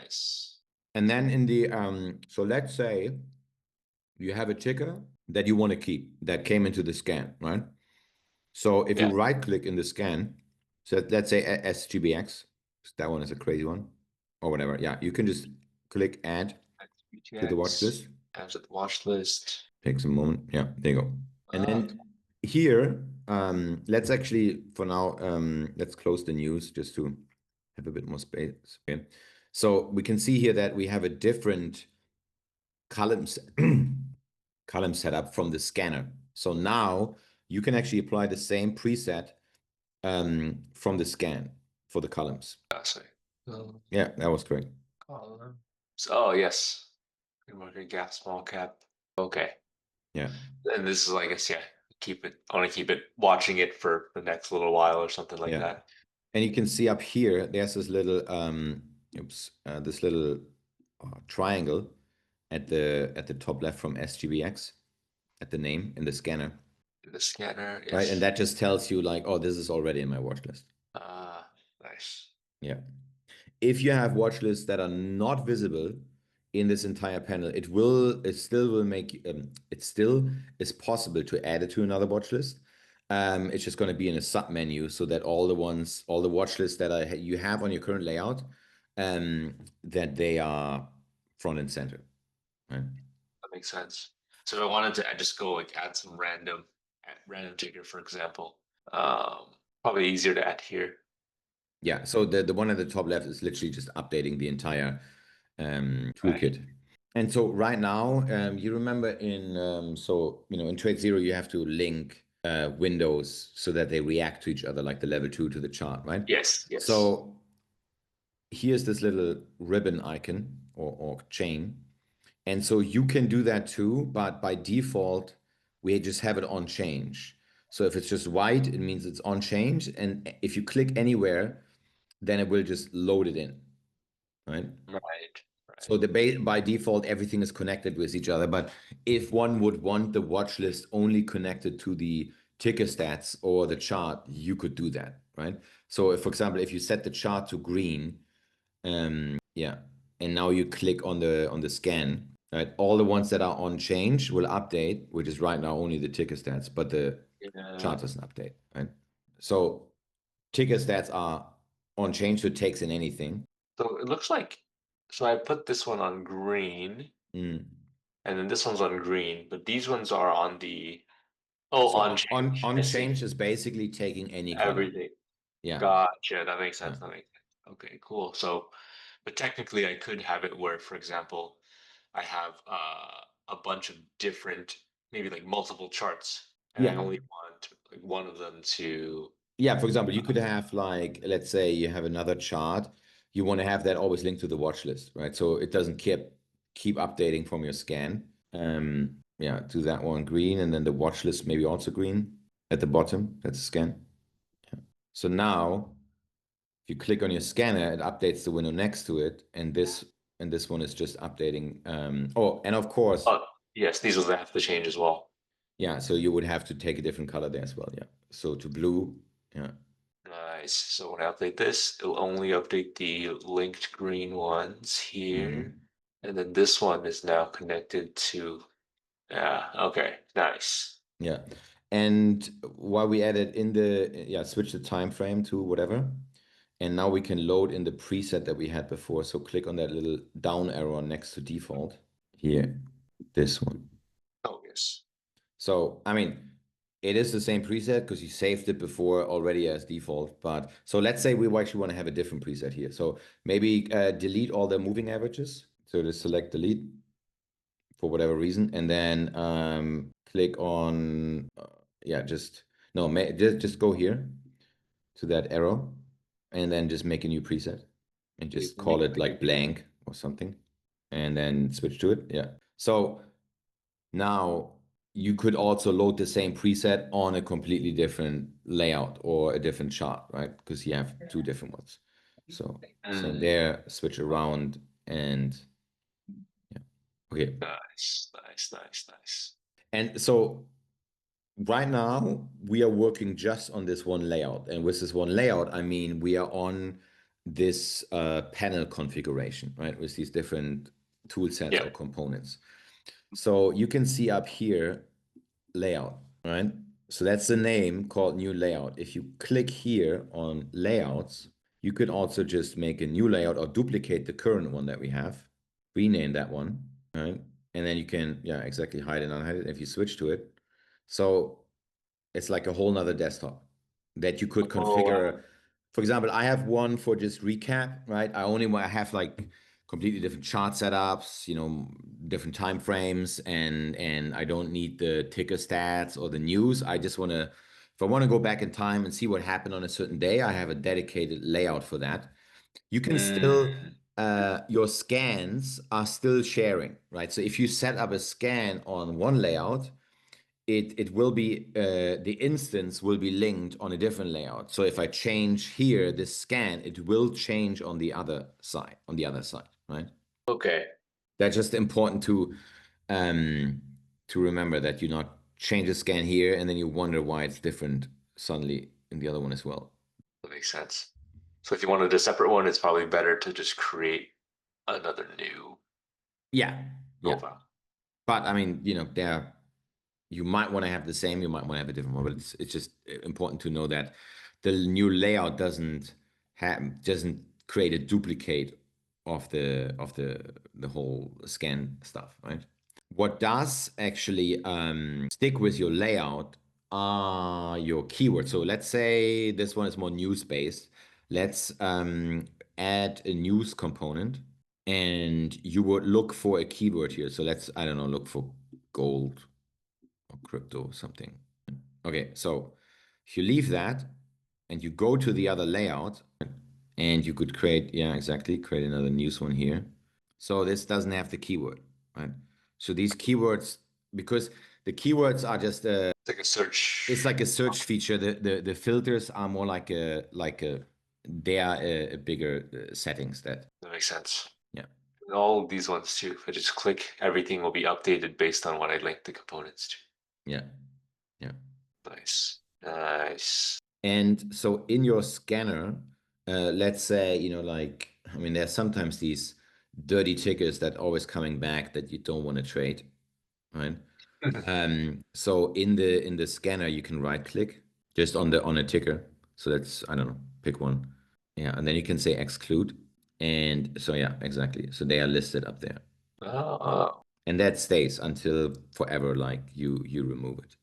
Nice. And then in the, so let's say you have a ticker that you want to keep that came into the scan, right? So if you Yeah. right click in the scan, so let's say SGBX, that one is a crazy one or whatever. Yeah, you can just click add to the watch UTX, list. add to the watch list. Takes a moment. Yeah, there you go. And Okay. then here, let's actually for now, let's close the news just to have a bit more space. Okay. So we can see here that we have a different columns column setup from the scanner. So now you can actually apply the same preset from the scan for the columns. Sorry. Yeah, that was great. Columns. Oh, yes. Market gap, small cap. Okay. Yeah. And this is, I guess, yeah, I want to keep it, watching it for the next little while or something like Yeah. that. And you can see up here, there's this little, this little triangle at the top left from SGBX at the name in the scanner, The scanner, right? And yes. that just tells you like, oh, this is already in my watch list. Nice. Yeah. If you have watch lists that are not visible in this entire panel, it still will make, it still is possible to add it to another watch list. It's just going to be in a sub menu so that all the watch lists that you have on your current layout, that they are front and center, right? That makes sense. So if I wanted to, I just go like add some random ticker, for example. Probably easier to add here. Yeah. So the one at the top left is literally just updating the entire Right. toolkit. And so right now, you remember so in Trade Zero, you have to link windows so that they react to each other, like the level 2 to the chart, right? Yes, yes. So here's this little ribbon icon or chain. And so you can do that too, but by default, we just have it on change. So if it's just white, it means it's on change. And if you click anywhere, then it will just load it in, right? Right. So Right. by default, everything is connected with each other. But if one would want the watch list only connected to the ticker stats or the chart, you could do that, right? So if, for example, if you set the chart to green, yeah, and now you click on the scan, right? All the ones that are on change will update, which is right now only the ticker stats, but the Yeah. chart doesn't update, right? So ticker stats are on change, so it takes in anything. So it looks like, so I put this one on green, Mm. and then this one's on green, but these ones are on the, oh, So on change. I on see. change is basically taking any color. Everything. Yeah. Gotcha. That makes Yeah. sense. That makes sense. Okay, cool. So, but technically, I could have it where, for example, I have a bunch of different, maybe like multiple charts, and I Yeah. only want like one of them to. Yeah. For example, you could have like, let's say you have another chart. You want to have that always linked to the watch list, right? So it doesn't keep updating from your scan. Yeah, do that one green, and then the watch list maybe also green at the bottom. That's a scan. Yeah. So now if you click on your scanner, it updates the window next to it, and this one is just updating. Oh, and of course, Oh, yes, these will have to change as well. yeah, so you would have to take a different color there as well. Yeah. So to blue, yeah. Nice. So when I update this, it'll only update the linked green ones here. Mhm. And then this one is now connected to, yeah, okay, nice. Yeah. And while we added in yeah, switch the time frame to whatever. And now we can load in the preset that we had before. So click on that little down arrow next to default here, this one. Oh, yes. So, I mean, it is the same preset because you saved it before already as default. But so let's say we actually want to have a different preset here. So maybe delete all the moving averages. So just select delete for whatever reason, and then click on yeah, just no, just go here to that arrow, and then just make a new preset, and just call it like blank or something, and then switch to it. Yeah. So now you could also load the same preset on a completely different layout or a different chart, right? Because you have two different ones. So same there, switch around, and yeah. Okay. Nice, nice, nice, nice. And so right now we are working just on this one layout. And with this one layout, I mean we are on this panel configuration, right, with these different tool sets Yeah. or components. So you can see up here layout, right? So that's the name called new layout. If you click here on layouts, you could also just make a new layout or duplicate the current one that we have, rename that one, right? And then you can, yeah, exactly, hide and unhide it if you switch to it. So it's like a whole nother desktop that you could Oh, configure. For example, I have one for just recap, right? I have like completely different chart setups, different time frames, and I don't need the ticker stats or the news. I just want to, if I want to go back in time and see what happened on a certain day, I have a dedicated layout for that. You can still, your scans are still sharing, right? So if you set up a scan on one layout, it will be the instance will be linked on a different layout. So if I change here this scan, it will change on the other side, right? okay. That's just important to remember that you not change the scan here and then you wonder why it's different suddenly in the other one as well. That makes sense. So if you wanted a separate one, it's probably better to just create another new Yeah, yeah. profile. But I mean, there you might want to have the same, you might want to have a different one, but it's just important to know that the new layout doesn't create a duplicate of the whole scan stuff, right? What does actually stick with your layout are your keywords. So let's say this one is more news based. Let's add a news component, and you would look for a keyword here. So let's, I don't know, look for gold or crypto or something. Okay, so if you leave that and you go to the other layout, and you could create, yeah, exactly, create another news one here. So this doesn't have the keyword, right? So these keywords, because the keywords are just It's like a it's search. like a search feature. The filters are more they are a bigger settings that, That makes sense. yeah, And all of these ones too. If I just click, everything will be updated based on what I link the components to. yeah, yeah. Nice. Nice. And so in your scanner, let's say, like, I mean, there's sometimes these dirty tickers that always coming back that you don't want to trade, right? So in the scanner, you can right click just on a ticker. So that's, I don't know, pick one. Yeah, and then you can say exclude. And so yeah, exactly. So they are listed up there. Oh, And that stays until forever, like you remove it.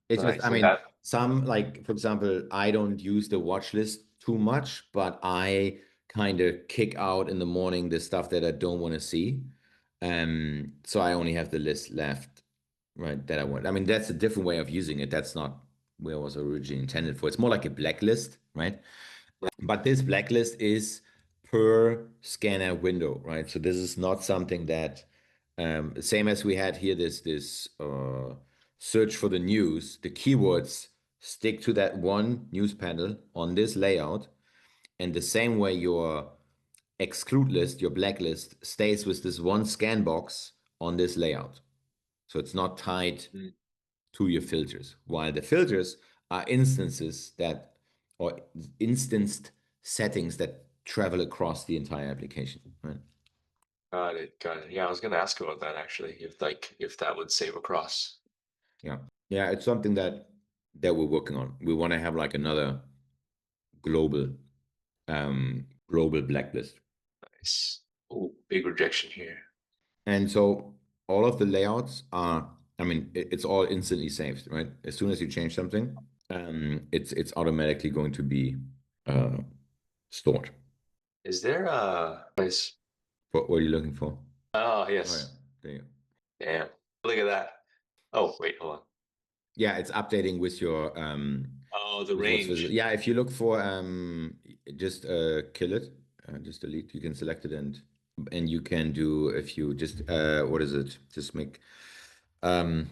It's just, I nice. And mean, that, some, like, for example, I don't use the watch list too much, but I kind of kick out in the morning the stuff that I don't want to see. So I only have the list left, right, that I want. I mean, that's a different way of using it. That's not where it was originally intended for. It's more like a blacklist, right? But this blacklist is per scanner window, right? So this is not something that, same as we had here, this search for the news, the keywords stick to that one news panel on this layout, and the same way your exclude list, your blacklist, stays with this one scan box on this layout. So it's not tied mm, to your filters, while the filters are instances that, or instanced settings that travel across the entire application, right? got it. Got it. Yeah, I was gonna ask about that actually. If that would save across. Yeah. Yeah, it's something that we're working on. We want to have like another global global blacklist. Nice. Oh, big rejection here. And so all of the layouts are, I mean, it's all instantly saved, right? As soon as you change something, it's automatically going to be uh, stored. Is there a nice? What are you looking for? Oh, Oh yeah, yes. there you go. Damn. Look at that. Oh, wait, hold on. Yeah, it's updating Oh, the with what's visible. range. Yeah, if you look for just kill it, just delete. You can select it, and you can do, if you just what is it? Just make um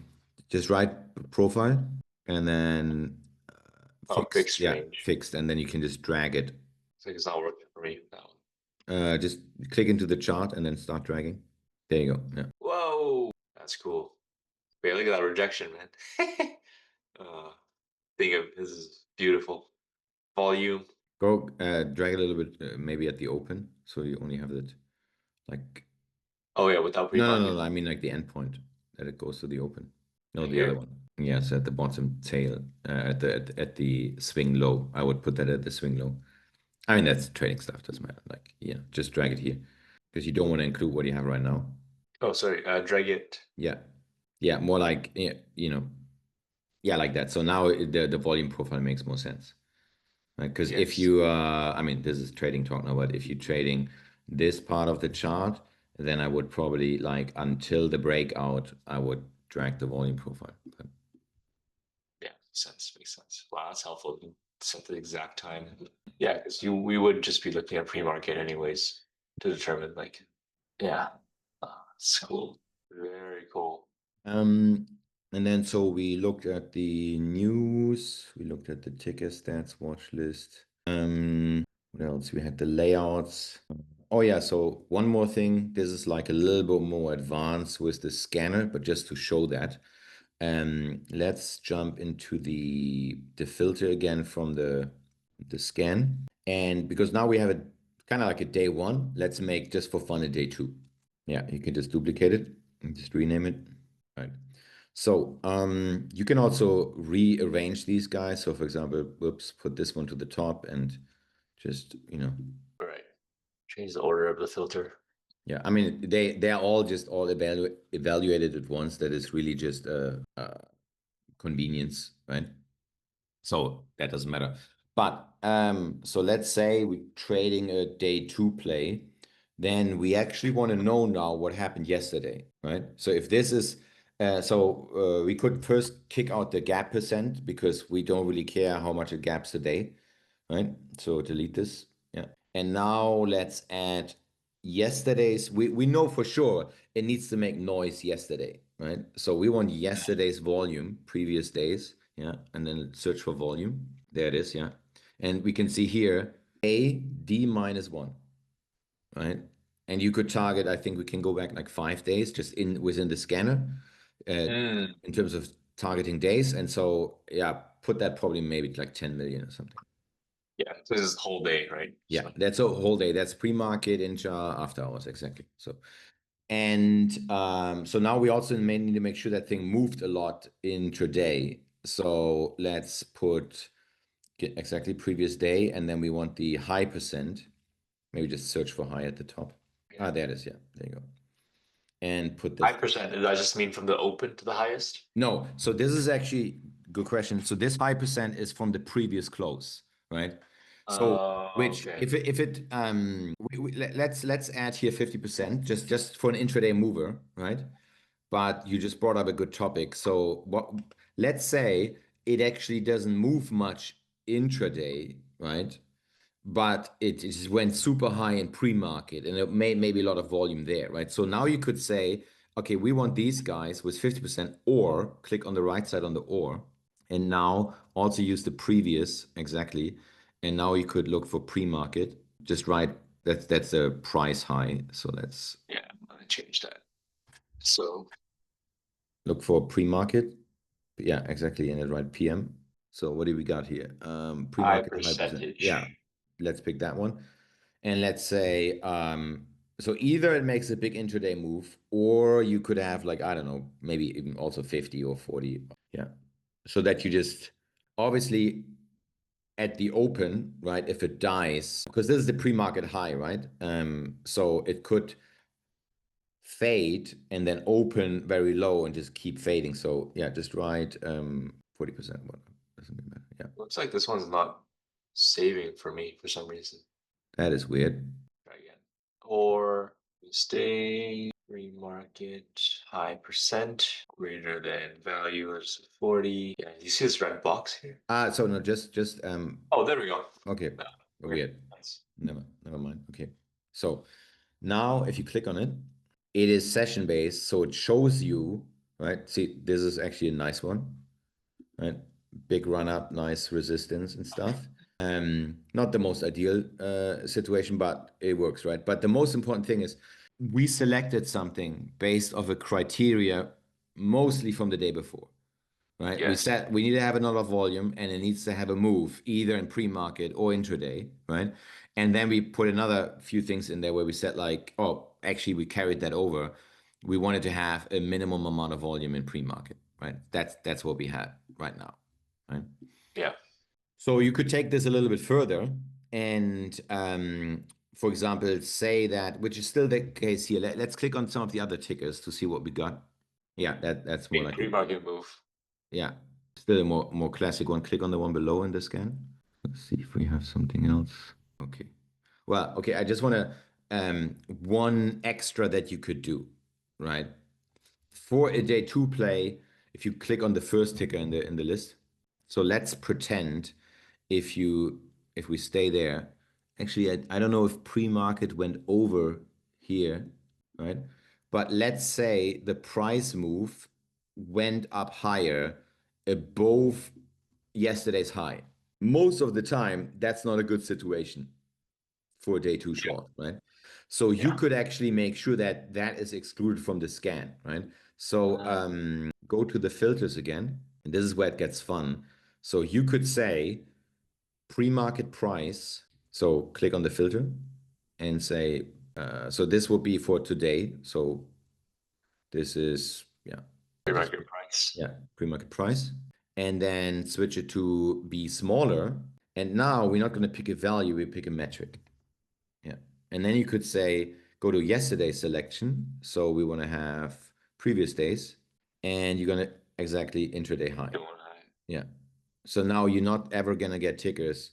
just write profile and then Oh, fixed. fixed Yeah, range. fixed, and then you can just drag it. It's like it's not working for me. That one. Just click into the chart and then start dragging. There you go. Yeah. Whoa, that's cool. Wait, look at that rejection, man. uh, think of this is beautiful. Volume. Go drag it a little bit, maybe at the open, so you only have it like Oh yeah, without no. pre-market. I mean like the endpoint that it goes to the open. No, the other Here. one. Yes, at the bottom tail, at the swing low. I would put that at the swing low. I mean that's trading stuff. Doesn't matter. Like yeah, just drag it here because you don't want to include what you have right now. Oh, sorry. Drag it. Yeah, yeah, more like yeah, yeah, like that. So now the volume profile makes more sense. Right? Because if Yes. you, I mean, this is trading talk now, but if you're trading this part of the chart, then I would probably like until the breakout, I would drag the volume profile. But Yeah, makes sense. Makes sense. Wow, that's helpful. You can set the exact time. Yeah, because we would just be looking at pre-market anyways to determine like, yeah, it's cool. Very cool. um, and then so we looked at the news, we looked at the ticker stats watch list. What else? We had the layouts. Oh yeah, so one more thing. This is like a little bit more advanced with the scanner, but just to show that. Let's jump into the filter again from the scan. And because now we have a kind of like a day one, let's make just for fun a day two. Yeah, you can just duplicate it and just rename it. Right. So you can also rearrange these guys. So for example, whoops, put this one to the top and just, All right. Change the order of the filter. yeah, I mean they're all just all evaluated at once. That is really just a convenience, right? So that doesn't matter. But so let's say we're trading a day two play, then we actually want to know now what happened yesterday, right? So if this is we could first kick out the gap percent because we don't really care how much it gaps a day, right? So delete this. Yeah. And now let's add yesterday's. We know for sure it needs to make noise yesterday, right? So we want yesterday's volume, previous days, yeah, and then search for volume. There it is, yeah. And we can see here A D minus one, right? And you could target, I think we can go back like 5 days just in within the scanner uh, Mm, in terms of targeting days. And so yeah, put that probably maybe like 10 million or something. yeah, so this is the whole day, right? Yeah, So that's a whole day. That's pre-market, intra, after hours, exactly. So and so now we also may need to make sure that thing moved a lot intraday. So let's put get exactly previous day, and then we want the high percent. Maybe just search for high at the top. yeah, Ah, there it is. Yeah, there you go. And put high this. percent. Does that just mean from the open to the highest? No, so this is actually good question. So this 5% is from the previous close, right? So which Okay. if it let's add here 50% just for an intraday mover, right? But you just brought up a good topic. So what let's say it actually doesn't move much intraday, right? But it just went super high in pre-market and it made maybe a lot of volume there, right? So now you could say, okay, we want these guys with 50% or click on the right side on the or, and now also use the previous exactly. And now you could look for pre-market, just write that's a price high. So let's Yeah, I'm gonna change that. So look for pre-market. Yeah, exactly. And then write PM. So what do we got here? high Pre-market 5%. Yeah, percentage. let's pick that one. And let's say, so either it makes a big intraday move, or you could have like, I don't know, maybe even also 50 or 40. Yeah. So that you just obviously at the open, right? If it dies, because this is the pre-market high, right? So it could fade and then open very low and just keep fading. So yeah, just write 40%. What doesn't really matter. Yeah, Looks like this one's not saving for me for some reason. that is weird. Try again. Or we stay remarket high percent greater than value is 40. Yeah, you see this red box here? So no, just Oh, there we go. okay, No, weird. weird. Nice. Never mind. Okay. So now if you click on it, it is session based. So it shows you, right? See, this is actually a nice one, right? Big run up, nice resistance and stuff. Not the most ideal situation, but it works, right? But the most important thing is we selected something based off a criteria mostly from the day before. right? Yes. We need to have another volume and it needs to have a move either in pre-market or intraday, right? And then we put another few things in there where we said like, oh, actually we carried that over. We wanted to have a minimum amount of volume in pre-market, right? That's what we had right now, right? Yeah. So you could take this a little bit further and, for example, say that, which is still the case here. Let's click on some of the other tickers to see what we got. Yeah, that's more Big like it. pre-market move. Yeah, still a more classic one. Click on the one below in the scan. Let's see if we have something else. Okay. Well, okay. I just want to one extra that you could do, right? For a day two play, if you click on the first ticker in the list. So let's pretend if you if we stay there. Actually, I don't know if pre-market went over here, right? But let's say the price move went up higher above yesterday's high. Most of the time, that's not a good situation for a day too Yeah. short, right? So you Yeah. could actually make sure that that is excluded from the scan, right? So go to the filters again, and this is where it gets fun. So you could say pre-market price. So click on the filter and say, so this will be for today. So this is, yeah, I'll just, Pre-market price. yeah, pre-market price. And then switch it to be smaller. And now we're not going to pick a value, we pick a metric. Yeah. And then you could say, go to yesterday's selection. So we want to have previous days, and you're going to exactly intraday high. Good one high. Yeah. So now you're not ever going to get tickers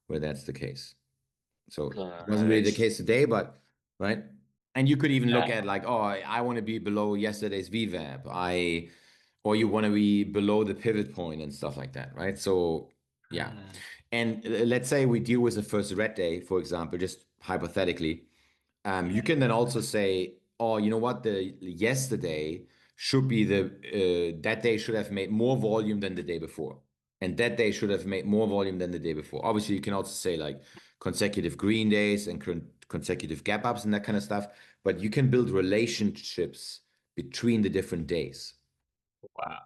where that's the case. So it wasn't really the Nice. case today, but right. And you could even look Yeah. at like, oh, I want to be below yesterday's VWAP. Or you want to be below the pivot point and stuff like that, right? So yeah. Mm. And let's say we deal with the first red day, for example, just hypothetically. You can then also say, oh, you know what? The yesterday should be that day should have made more volume than the day before. And that day should have made more volume than the day before. Obviously, you can also say like consecutive green days and consecutive gap ups and that kind of stuff. But you can build relationships between the different days. Wow.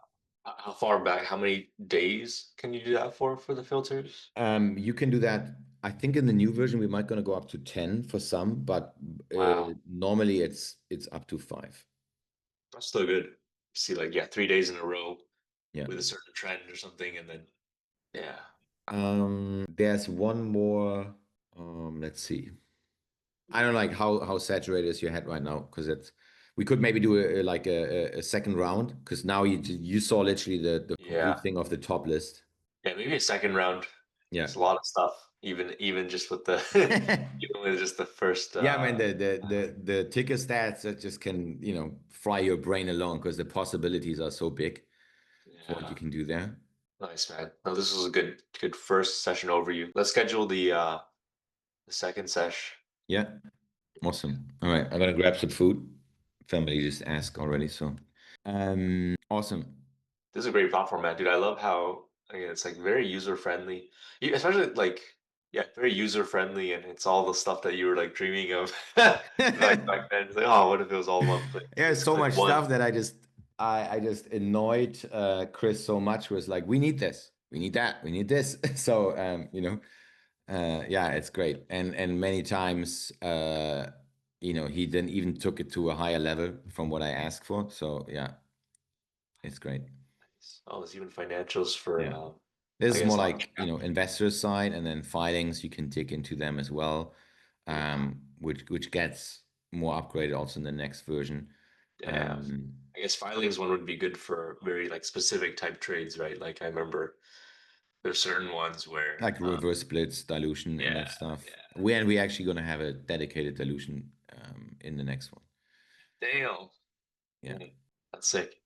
How far back? How many days can you do that for the filters? You can do that. I think in the new version we might gonna go up to 10 for some, but Wow. normally it's up to 5. That's still good. See, like, yeah, 3 days in a row Yeah. with a certain trend or something, and then yeah. There's one more. Let's see. I don't like how saturated is your head right now because it's. We could maybe do like a second round because now you saw literally the Yeah. complete thing of the top list. Yeah, maybe a second round. Yeah. It's a lot of stuff, even just with the even with just the first Yeah, man, the ticker stats that just can, fry your brain alone because the possibilities are so big for what you yeah. can do there. Nice, man. No, this was a good first session overview. Let's schedule the second sesh. Yeah, awesome. All right, I'm gonna grab some food. Family just asked already, so awesome. This is a great platform, man, dude. I love how again it's like very user friendly. Especially like yeah, very user friendly, and it's all the stuff that you were like dreaming of back then. It's like, oh, what if it was all one place? There's Just so click much one. stuff that I just annoyed Chris so much was like, we need this, we need that, we need this. So yeah, it's great. And many times he then even took it to a higher level from what I asked for. So yeah, it's great. Oh, there's even financials for Yeah. This I is more guess large like, cap. investor side and then filings, you can dig into them as well, Yeah, which gets more upgraded also in the next version. yeah. Um, I guess filings one would be good for very like specific type trades, right? Like I remember there's certain ones where like reverse splits, dilution, and that yeah, stuff. yeah. We actually gonna have a dedicated dilution in the next one. Damn. Yeah. Mm, that's sick.